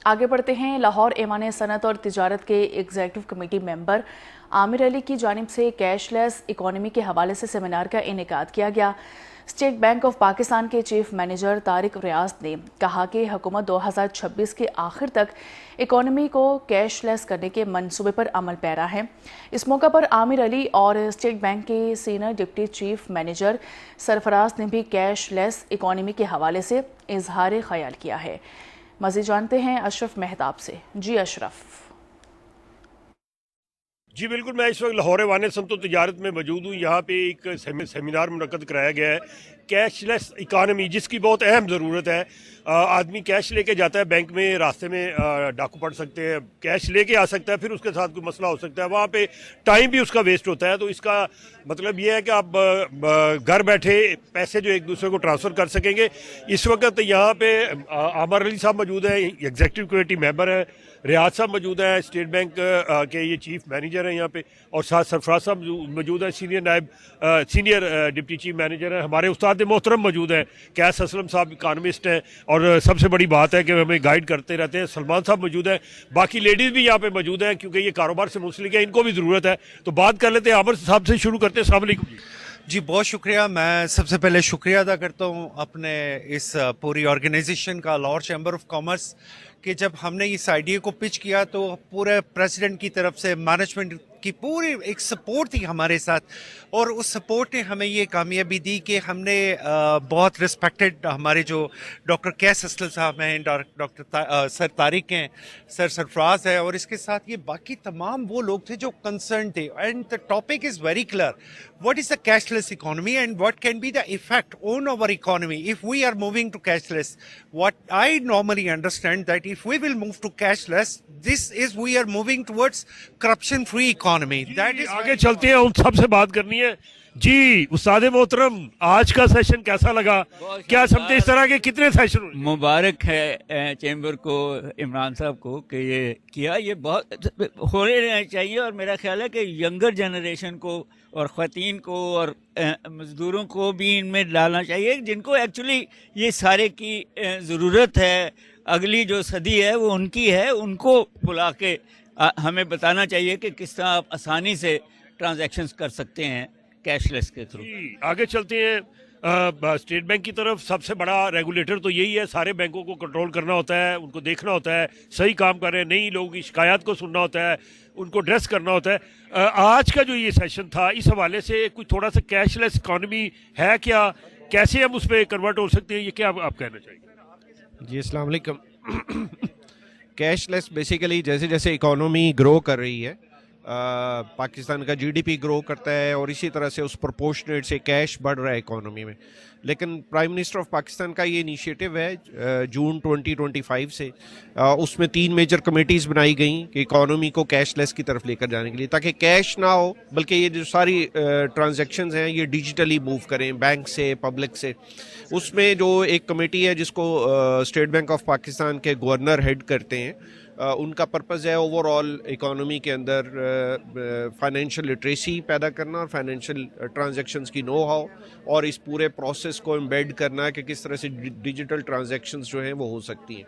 आगे बढ़ते हैं। लाहौर ऐवान सनत और तिजारत के executive committee member Aamir Ali की जानिब से कैशलेस इकॉनमी के हवाले से सेमिनार का इनेकाद किया गया। स्टेट बैंक ऑफ पाकिस्तान के चीफ मैनेजर तारिक रियाज ने कहा कि हुकूमत 2026 के आखिर तक इकॉनमी को कैशलेस करने के मंसूबे पर अमल पैरा है। इस मौका पर आमिर अली और स्टेट बैंक के senior deputy chief manager Sarfaraz ने भी कैशलेस इकॉनमी के हवाले से इजहार ख्याल किया है। मज़ीद जानते हैं अशरफ मेहताब से। जी अशरफ। जी बिल्कुल, मैं इस वक्त लाहौर ऐवान सनत और तिजारत में मौजूद हूँ। यहाँ पे एक सेमिनार मुनक्कद कराया गया है कैशलेस इकानमी, जिसकी बहुत अहम ज़रूरत है। आदमी कैश लेके जाता है बैंक में, रास्ते में डाकू पड़ सकते हैं, कैश लेके आ सकता है, फिर उसके साथ कोई मसला हो सकता है, वहाँ पे टाइम भी उसका वेस्ट होता है। तो इसका मतलब ये है कि आप घर बैठे पैसे जो एक दूसरे को ट्रांसफ़र कर सकेंगे। इस वक्त यहाँ पे आमिर अली साहब मौजूद हैं, एग्जीक्यूटिव कमेटी मेंबर हैं, रियाज साहब मौजूद हैं, स्टेट बैंक के ये चीफ मैनेजर हैं यहाँ पे, और साथ सरफराज साहब मौजूद हैं, सीनियर डिप्टी चीफ मैनेजर हैं। हमारे उस्ताद मोहतरम मौजूद हैं, कैस असलम साहब इकानमिस्ट हैं, और सबसे बड़ी बात है कि हमें गाइड करते रहते हैं, सलमान साहब मौजूद हैं। बाकी लेडीज़ भी यहाँ पे मौजूद हैं क्योंकि ये कारोबार से मुंसलिक है, इनको भी ज़रूरत है। तो बात कर लेते हैं, आमिर साहब से शुरू करते हैं। अस्सलाम वालेकुम जी, बहुत शुक्रिया। मैं सबसे पहले शुक्रिया अदा करता हूँ अपने इस पूरी ऑर्गेनाइजेशन का, लाहौर चैम्बर ऑफ कॉमर्स, कि जब हमने इस आइडिया को पिच किया तो पूरे प्रेसिडेंट की तरफ से मैनेजमेंट की पूरी एक सपोर्ट थी हमारे साथ, और उस सपोर्ट ने हमें ये कामयाबी दी कि हमने बहुत रिस्पेक्टेड हमारे जो डॉक्टर कैस असलम साहब हैं, डॉक्टर सर तारिक हैं, सर सरफराज है, और इसके साथ ये बाकी तमाम वो लोग थे जो कंसर्न थे। And the topic is very clear, what is the cashless economy and what can be the effect on our economy if we are moving to cashless. What I normally understand that if we will move to cashless, this is we are moving towards corruption free economy. That is आगे चलते हैं, उन सबसे बात करनी है। जी उस्ताद मोहतरम, आज का सेशन कैसा लगा? क्या समझते इस तरह के कितने सेशन हुए? मुबारक है चैम्बर को, इमरान साहब को, कि ये किया। ये बहुत होने रहना चाहिए, और मेरा ख्याल है कि यंगर जनरेशन को और ख़वातीन को और मज़दूरों को भी इनमें डालना चाहिए, जिनको एक्चुअली ये सारे की ज़रूरत है। अगली जो सदी है वो उनकी है, उनको बुला के हमें बताना चाहिए कि किस तरह आप आसानी से ट्रांजैक्शंस कर सकते हैं कैशलेस के थ्रू। आगे चलते हैं स्टेट बैंक की तरफ। सबसे बड़ा रेगुलेटर तो यही है, सारे बैंकों को कंट्रोल करना होता है, उनको देखना होता है सही काम कर रहे हैं, नहीं लोगों की शिकायत को सुनना होता है, उनको ड्रेस करना होता है। आज का जो ये सेशन था, इस हवाले से कुछ थोड़ा सा कैशलेस इकॉनमी है क्या, कैसे हम उस पर कन्वर्ट हो सकते हैं, ये क्या आप कहना चाहिए? जी अस्सलाम वालेकुम। कैशलेस बेसिकली जैसे जैसे इकॉनमी ग्रो कर रही है, पाकिस्तान का जीडीपी ग्रो करता है, और इसी तरह से उस प्रोपोर्शनेट से कैश बढ़ रहा है इकॉनमी में। लेकिन प्राइम मिनिस्टर ऑफ पाकिस्तान का ये इनिशिएटिव है जून 2025 से, उसमें 3 मेजर कमेटीज़ बनाई गई कि इकॉनमी को कैशलेस की तरफ लेकर जाने के लिए, ताकि कैश ना हो बल्कि ये जो सारी ट्रांजैक्शंस हैं ये डिजिटली मूव करें बैंक से, पब्लिक से। उसमें जो एक कमेटी है जिसको स्टेट बैंक ऑफ पाकिस्तान के गवर्नर हेड करते हैं, उनका पर्पज़ है ओवरऑल इकॉनमी के अंदर फाइनेंशियल लिटरेसी पैदा करना और फाइनेंशियल ट्रांजैक्शंस की नो हाउ, और इस पूरे प्रोसेस को एम्बेड करना कि किस तरह से डिजिटल ट्रांजैक्शंस जो हैं वो हो सकती हैं।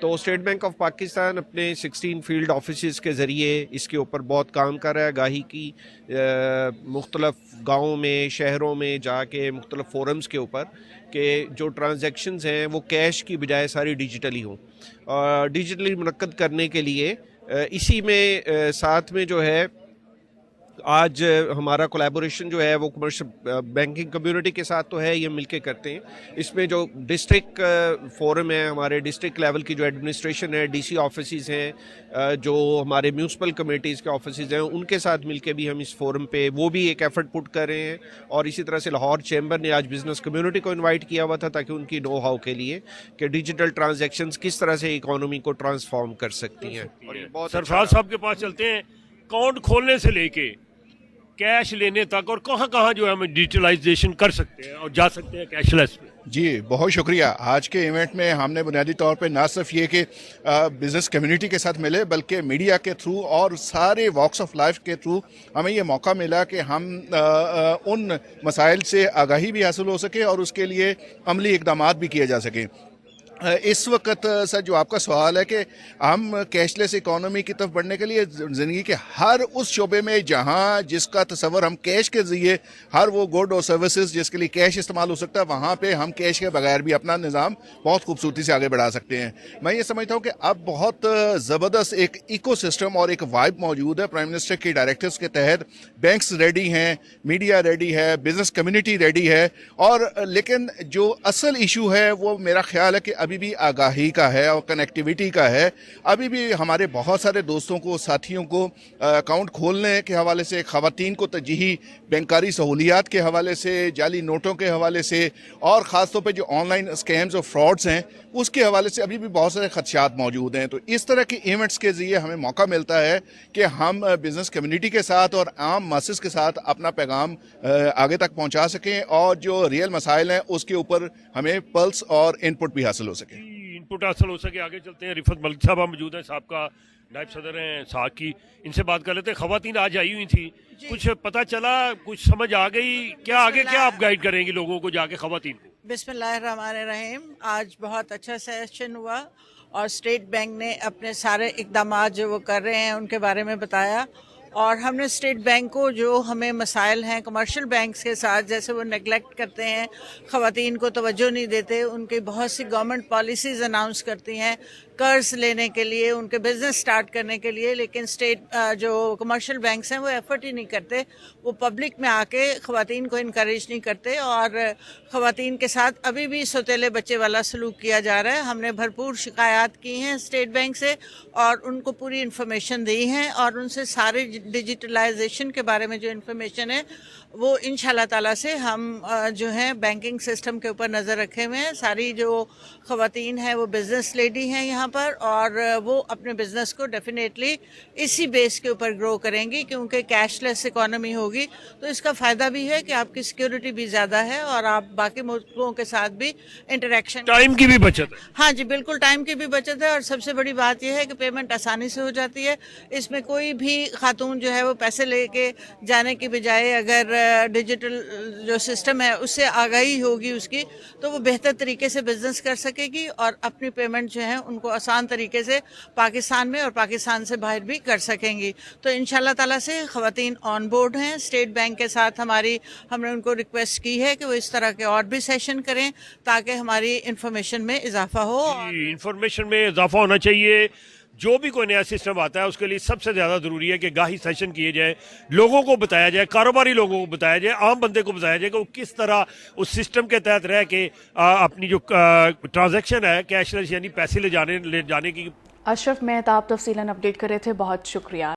तो स्टेट बैंक ऑफ पाकिस्तान अपने 16 फील्ड ऑफिस के ज़रिए इसके ऊपर बहुत काम कर रहा है। गाही की मुख्तलिफ गाँवों में, शहरों में जाके मुख्तलिफ फोरम्स के ऊपर कि जो ट्रांजैक्शंस हैं वो कैश की बजाय सारी डिजिटली हों। डिजिटली मुनक्कद करने के लिए इसी में साथ में जो है आज हमारा कोलैबोरेशन जो है वो कमर्शियल बैंकिंग कम्युनिटी के साथ तो है, ये मिलके करते हैं। इसमें जो डिस्ट्रिक्ट फोरम है, हमारे डिस्ट्रिक्ट लेवल की जो एडमिनिस्ट्रेशन है, डीसी ऑफिसेज हैं, जो हमारे म्यूनसिपल कमेटीज़ के ऑफिसेज हैं, उनके साथ मिलके भी हम इस फोरम पे वो भी एक एफर्ट पुट कर रहे हैं। और इसी तरह से लाहौर चैम्बर ने आज बिजनेस कम्युनिटी को इन्वाइट किया हुआ था ताकि उनकी नो हाउ के लिए कि डिजिटल ट्रांजेक्शन्स किस तरह से इकॉनमी को ट्रांसफॉर्म कर सकती हैं। सरफराज साहब के पास चलते हैं। अकाउंट खोलने से लेके कैश लेने तक और कहाँ कहाँ जो है हम डिजिटलाइजेशन कर सकते हैं और जा सकते हैं कैशलेस में? जी बहुत शुक्रिया। आज के इवेंट में हमने बुनियादी तौर पे ना सिर्फ ये कि बिज़नेस कम्युनिटी के साथ मिले, बल्कि मीडिया के थ्रू और सारे वॉक्स ऑफ लाइफ के थ्रू हमें ये मौका मिला कि हम उन मसाइल से आगाही भी हासिल हो सके और उसके लिए अमली इकदाम भी किए जा सकें। इस वक्त सर जो आपका सवाल है कि हम कैशलेस इकोनॉमी की तरफ बढ़ने के लिए ज़िंदगी के हर उस शोबे में जहां जिसका तस्वर हम कैश के ज़रिए हर वो गुड और सर्विसेज जिसके लिए कैश इस्तेमाल हो सकता है वहां पे हम कैश के बगैर भी अपना निज़ाम बहुत खूबसूरती से आगे बढ़ा सकते हैं। मैं ये समझता हूँ कि अब बहुत ज़बरदस्त एक इकोसिस्टम और एक वाइब मौजूद है। प्राइम मिनिस्टर की डायरेक्टिव्स के तहत बैंक्स रेडी हैं, मीडिया रेडी है, बिजनेस कम्युनिटी रेडी है, और लेकिन जो असल इशू है वो मेरा ख्याल है कि अभी भी आगाही का है और कनेक्टिविटी का है। अभी भी हमारे बहुत सारे दोस्तों को, साथियों को अकाउंट खोलने के हवाले से, ख़वातीन को तरजीही बैंकारी सहूलियात के हवाले से, जाली नोटों के हवाले से, और ख़ास तौर पे जो ऑनलाइन स्कैम्स और फ्रॉड्स हैं उसके हवाले से अभी भी बहुत सारे खदशात मौजूद हैं। तो इस तरह के इवेंट्स के ज़रिए हमें मौका मिलता है कि हम बिज़नेस कम्युनिटी के साथ और आम मासेस के साथ अपना पैगाम आगे तक पहुँचा सकें, और जो रियल मसाइल हैं उसके ऊपर हमें पल्स और इनपुट भी हासिल हो सके। इनपुट हासिल हो सके। आगे चलते हैं, रिफत मलिक साहब मौजूद हैं, साहब का नायब सदर हैं साक की, इनसे बात कर लेते हैं। खवातीन आज आई हुई थी, कुछ पता चला, कुछ समझ आ गई क्या? आगे क्या आप गाइड करेंगी लोगों को जाके खवातीन को? बिस्मिल्लाहिर्रहमानिर्रहीम। आज बहुत अच्छा सेशन हुआ और स्टेट बैंक ने अपने सारे इकदाम जो वो कर रहे हैं उनके बारे में बताया, और हमने स्टेट बैंक को जो हमें मसाइल हैं कमर्शियल बैंक्स के साथ, जैसे वो नेगलेक्ट करते हैं, ख़वातीन को तवज्जो नहीं देते, उनकी बहुत सी गवर्नमेंट पॉलिसीज़ अनाउंस करती हैं कर्ज लेने के लिए, उनके बिज़नेस स्टार्ट करने के लिए, लेकिन स्टेट जो कमर्शियल बैंक्स हैं वो एफर्ट ही नहीं करते, वो पब्लिक में आके ख़वातीन को इनकरेज नहीं करते, और ख़वातीन के साथ अभी भी सौतेले बच्चे वाला सलूक किया जा रहा है। हमने भरपूर शिकायत की हैं स्टेट बैंक से और उनको पूरी इन्फॉर्मेशन दी है, और उनसे सारे डिजिटलाइजेशन के बारे में जो इन्फॉर्मेशन है वो इंशाल्लाह ताला से हम जो है बैंकिंग सिस्टम के ऊपर नज़र रखे हुए हैं। सारी जो ख़वातीन हैं वो बिज़नेस लेडी हैं यहाँ पर, और वो अपने बिज़नेस को डेफिनेटली इसी बेस के ऊपर ग्रो करेंगी, क्योंकि कैशलेस इकोनॉमी होगी तो इसका फ़ायदा भी है कि आपकी सिक्योरिटी भी ज़्यादा है और आप बाकी मुल्कों के साथ भी इंटरेक्शन, टाइम की भी बचत है। हाँ जी बिल्कुल, टाइम की भी बचत है, और सबसे बड़ी बात यह है कि पेमेंट आसानी से हो जाती है। इसमें कोई भी खातून जो है वो पैसे लेके जाने की बजाय अगर डिजिटल जो सिस्टम है उससे आगाही होगी उसकी, तो वो बेहतर तरीके से बिजनेस कर सकेगी और अपनी पेमेंट जो है उनको आसान तरीके से पाकिस्तान में और पाकिस्तान से बाहर भी कर सकेंगी। तो इंशाल्लाह ताला से ख़वातीन ऑन बोर्ड हैं। स्टेट बैंक के साथ हमने उनको रिक्वेस्ट की है कि वो इस तरह के और भी सेशन करें ताकि हमारी इंफॉर्मेशन में इजाफा हो। इंफॉर्मेशन में इजाफा होना चाहिए। जो भी कोई नया सिस्टम आता है उसके लिए सबसे ज़्यादा ज़रूरी है कि गाही सेशन किए जाए, लोगों को बताया जाए, कारोबारी लोगों को बताया जाए, आम बंदे को बताया जाए कि वो किस तरह उस सिस्टम के तहत रह के अपनी जो ट्रांजैक्शन है कैशलेस यानी पैसे ले जाने की। अशरफ मेहताब तफसीलन अपडेट कर रहे थे, बहुत शुक्रिया।